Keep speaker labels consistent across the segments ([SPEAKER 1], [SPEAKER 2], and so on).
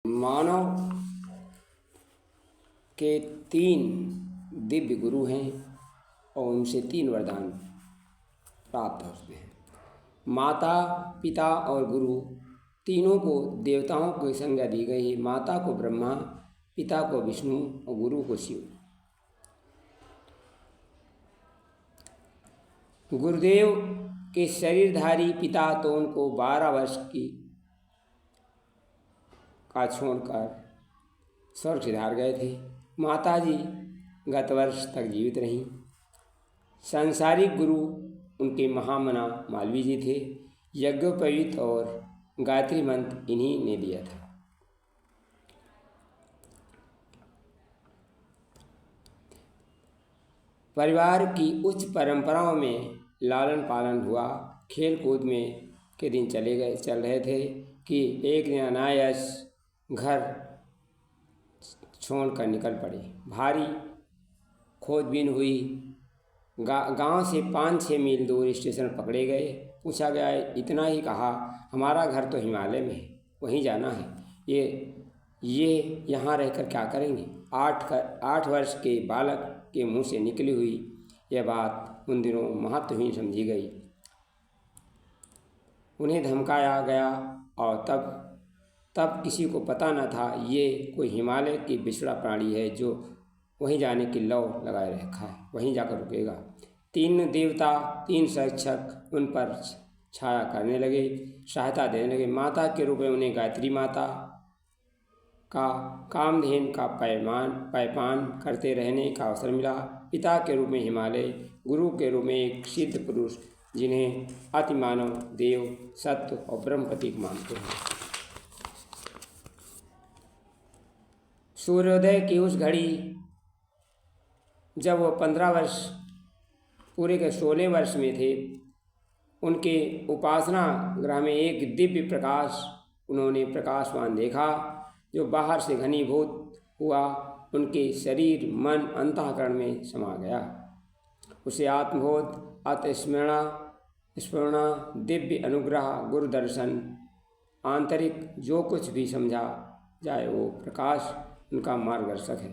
[SPEAKER 1] मानव के 3 दिव्य गुरु हैं और उनसे 3 वरदान प्राप्त होते हैं। माता, पिता और गुरु तीनों को देवताओं की संज्ञा दी गई है। माता को ब्रह्मा, पिता को विष्णु और गुरु को शिव। गुरुदेव के शरीरधारी पिता तो उनको 12 वर्ष का छोड़कर स्वर्ग सिधार गए थे। माता जी गत वर्ष तक जीवित रहीं। सांसारिक गुरु उनके महामना मालवी जी थे। यज्ञोपवीत और गायत्री मंत्र इन्हीं ने दिया था। परिवार की उच्च परंपराओं में लालन पालन हुआ। खेल कूद में के दिन चल रहे थे कि एक दिन अनायास घर छोड़कर निकल पड़े। भारी खोजबीन हुई। गांव से 5-6 मील दूर स्टेशन पकड़े गए। पूछा गया, इतना ही कहा, हमारा घर तो हिमालय में है, वहीं जाना है। ये यहाँ रहकर क्या करेंगे? 8 वर्ष के बालक के मुंह से निकली हुई यह बात उन दिनों महत्वहीन समझी गई। उन्हें धमकाया गया और तब किसी को पता न था ये कोई हिमालय की बिछड़ा प्राणी है जो वहीं जाने की लौ लगाए रखा है, वहीं जाकर रुकेगा। 3 देवता, 3 शिक्षक उन पर छाया करने लगे, सहायता देने लगे। माता के रूप में उन्हें गायत्री माता का कामधेन का पैपान करते रहने का अवसर मिला। पिता के रूप में हिमालय, गुरु के रूप में एक सिद्ध पुरुष जिन्हें अतिमानव, देव, सत्य और ब्रह्म प्रतीक मानते हैं। सूर्योदय की उस घड़ी जब वह 15 वर्ष पूरे के 16 वर्ष में थे, उनके उपासना गृह में एक दिव्य प्रकाश उन्होंने प्रकाशवान देखा जो बाहर से घनीभूत हुआ, उनके शरीर मन अंतःकरण में समा गया। उसे आत्मबोध, आत्मस्मरणा, दिव्य अनुग्रह, गुरु दर्शन, आंतरिक जो कुछ भी समझा जाए वो प्रकाश उनका मार्गदर्शक है।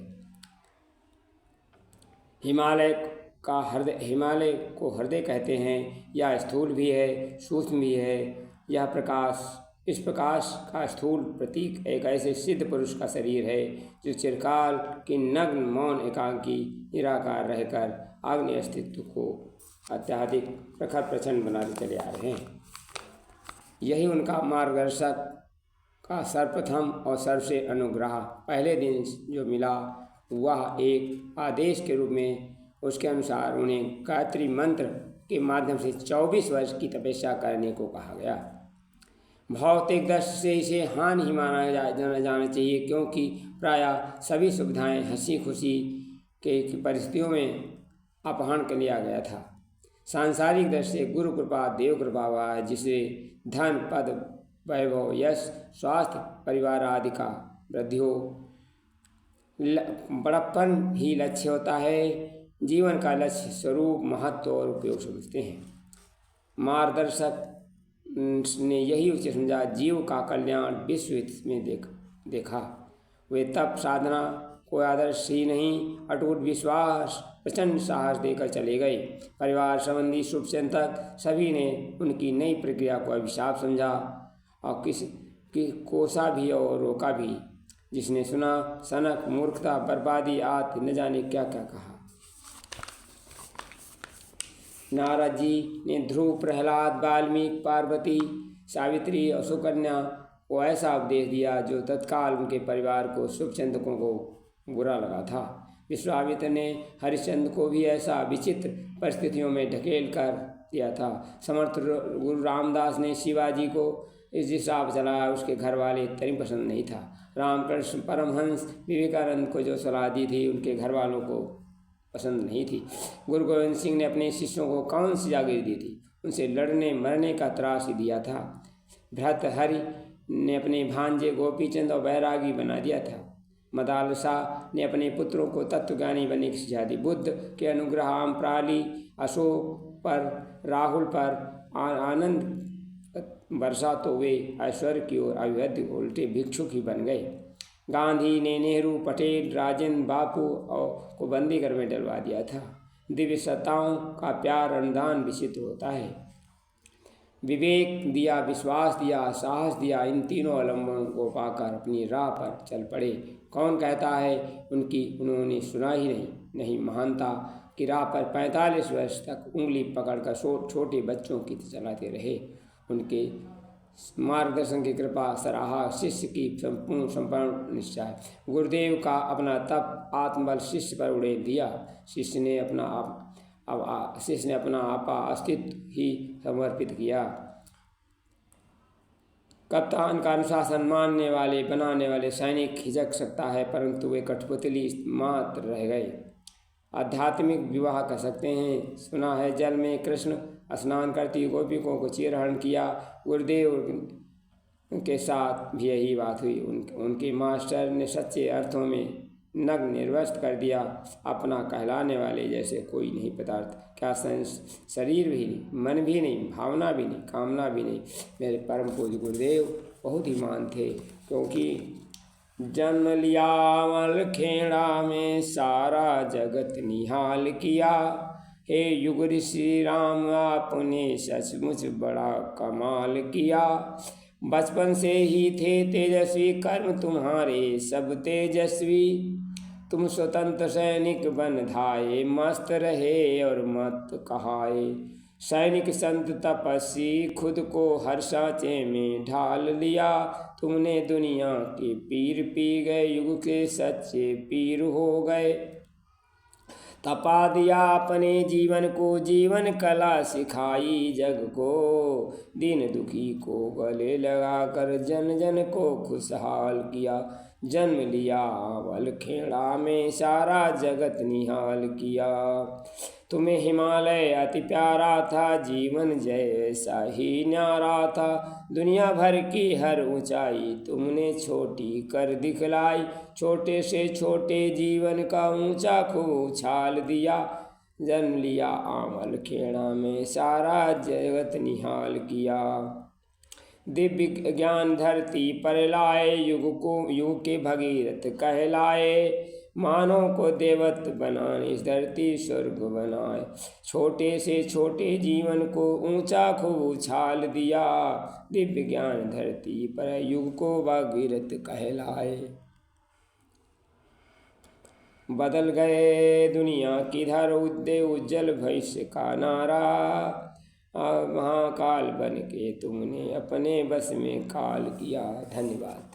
[SPEAKER 1] हिमालय को हृदय कहते हैं। यह स्थूल भी है, सूक्ष्म भी है। इस प्रकाश का स्थूल प्रतीक एक ऐसे सिद्ध पुरुष का शरीर है जो चिरकाल के नग्न, मौन, एकांकी, निराकार रहकर अग्नि अस्तित्व को अत्यधिक प्रखर प्रचंड बनाते चले आ रहे हैं। यही उनका मार्गदर्शक का सर्वप्रथम और सबसे अनुग्रह पहले दिन जो मिला वह एक आदेश के रूप में, उसके अनुसार उन्हें गायत्री मंत्र के माध्यम से 24 वर्ष की तपस्या करने को कहा गया। भौतिक दृष्टि से इसे हानि ही माना जाना चाहिए, क्योंकि प्रायः सभी सुविधाएं हंसी खुशी के परिस्थितियों में अपहरण कर लिया गया था। सांसारिक दृष्टि से गुरु कृपा, देव कृपा हुआ है, जिसे धन, पद, वैभव, यश, स्वास्थ्य, परिवार आदि का वृद्धि हो। बड़प्पन ही लक्ष्य होता है। जीवन का लक्ष्य स्वरूप, महत्व और उपयोग समझते हैं। मार्गदर्शक ने यही उसे समझा। जीव का कल्याण विश्व हित में देखा। वे तप साधना कोई आदर्श ही नहीं, अटूट विश्वास, प्रचंड साहस देकर चले गए। परिवार संबंधी शुभ चिंतक सभी ने उनकी नई प्रक्रिया को अभिशाप समझा और कोसा भी और रोका भी। जिसने सुना, सनक, मूर्खता, बर्बादी आदि न जाने क्या क्या कहा। नारद जी ने ध्रुव, प्रहलाद, वाल्मीकि, पार्वती, सावित्री और सुकन्या को ऐसा उपदेश दिया जो तत्काल उनके परिवार को, शुभचिंतकों को बुरा लगा था। विश्वामित्र ने हरिश्चंद्र को भी ऐसा विचित्र परिस्थितियों में ढकेल कर दिया था। समर्थ गुरु रामदास ने शिवाजी को इस दिशा पर चलाया, उसके घर वाले तरी पसंद नहीं था। रामकृष्ण परमहंस विवेकानंद को जो सलाह दी थी उनके घर वालों को पसंद नहीं थी। गुरु गोविंद सिंह ने अपने शिष्यों को कौन सी जागीर दी थी? उनसे लड़ने मरने का त्रास ही दिया था। भर्तृहरि ने अपने भांजे गोपीचंद और बैरागी बना दिया था। मदालसा ने अपने पुत्रों को तत्वज्ञानी बनने की शिक्षा दी। बुद्ध के अनुग्रह आम्रपाली, अशोक पर, राहुल पर, आनंद वर्षा तो वे ऐश्वर्य की ओर अविवद उल्टे भिक्षुक ही बन गए। गांधी ने नेहरू, पटेल, राजेंद्र, बापू और को बंदी घर में डलवा दिया था। दिव्य सत्ताओं का प्यार अनुदान विचित्र होता है। विवेक दिया, विश्वास दिया, साहस दिया, इन तीनों अवलंबनों को पाकर अपनी राह पर चल पड़े। कौन कहता है उन्होंने सुना ही नहीं महानता की राह पर 45 वर्ष तक उंगली पकड़कर छोटे बच्चों की चलाते रहे। उनके मार्गदर्शन की कृपा सराहा शिष्य की संपूर्ण निश्चय। गुरुदेव का अपना तप आत्मबल शिष्य पर उड़ेल दिया। शिष्य ने अपना आपा अस्तित्व ही समर्पित किया। कप्तान का अनुशासन मानने वाले बनाने वाले सैनिक हिचक सकता है, परंतु वे कठपुतली मात्र रह गए। आध्यात्मिक विवाह कर सकते हैं। सुना है जल में कृष्ण स्नान करती गोपिकों को चीरहरण किया। गुरुदेव के साथ भी यही बात हुई। उनके मास्टर ने सच्चे अर्थों में नग्न निर्वस्त कर दिया। अपना कहलाने वाले जैसे कोई नहीं पदार्थ, क्या शरीर भी नहीं, मन भी नहीं, भावना भी नहीं, कामना भी नहीं। मेरे परम पूज्य गुरुदेव बहुत ही महान थे, क्योंकि जन्म लिया मलखेड़ा में सारा जगत निहाल किया। हे युग ऋषि राम आपने सचमुच बड़ा कमाल किया। बचपन से ही थे तेजस्वी कर्म तुम्हारे सब तेजस्वी। तुम स्वतंत्र सैनिक बन धाये, मस्त रहे और मत कहाए। सैनिक संत तपस्वी खुद को हर सांचे में ढाल लिया। तुमने दुनिया के पीर पी गए, युग के सच्चे पीर हो गए। तपा दिया अपने जीवन को, जीवन कला सिखाई जग को। दीन दुखी को गले लगाकर जन जन को खुशहाल किया। जन्म लिया वलखेड़ा में सारा जगत निहाल किया। तुम्हें हिमालय अति प्यारा था, जीवन जैसा ही न्यारा था। दुनिया भर की हर ऊंचाई तुमने छोटी कर दिखलाई। छोटे से छोटे जीवन का ऊंचा खूब उछाल दिया। जन्म लिया आमल खेड़ा में सारा जगत निहाल किया। दिव्य ज्ञान धरती पर लाए, युग के भगीरथ कहलाए। मानव को देवत बनाने इस धरती स्वर्ग बनाए। छोटे से छोटे जीवन को ऊंचा खूब उछाल दिया। दिव्य ज्ञान धरती पर युग को भगीरथ कहलाए। बदल गए दुनिया किधर उदय उज्जवल भविष्य का नारा। महाकाल बन के तुमने अपने बस में काल किया। धन्यवाद।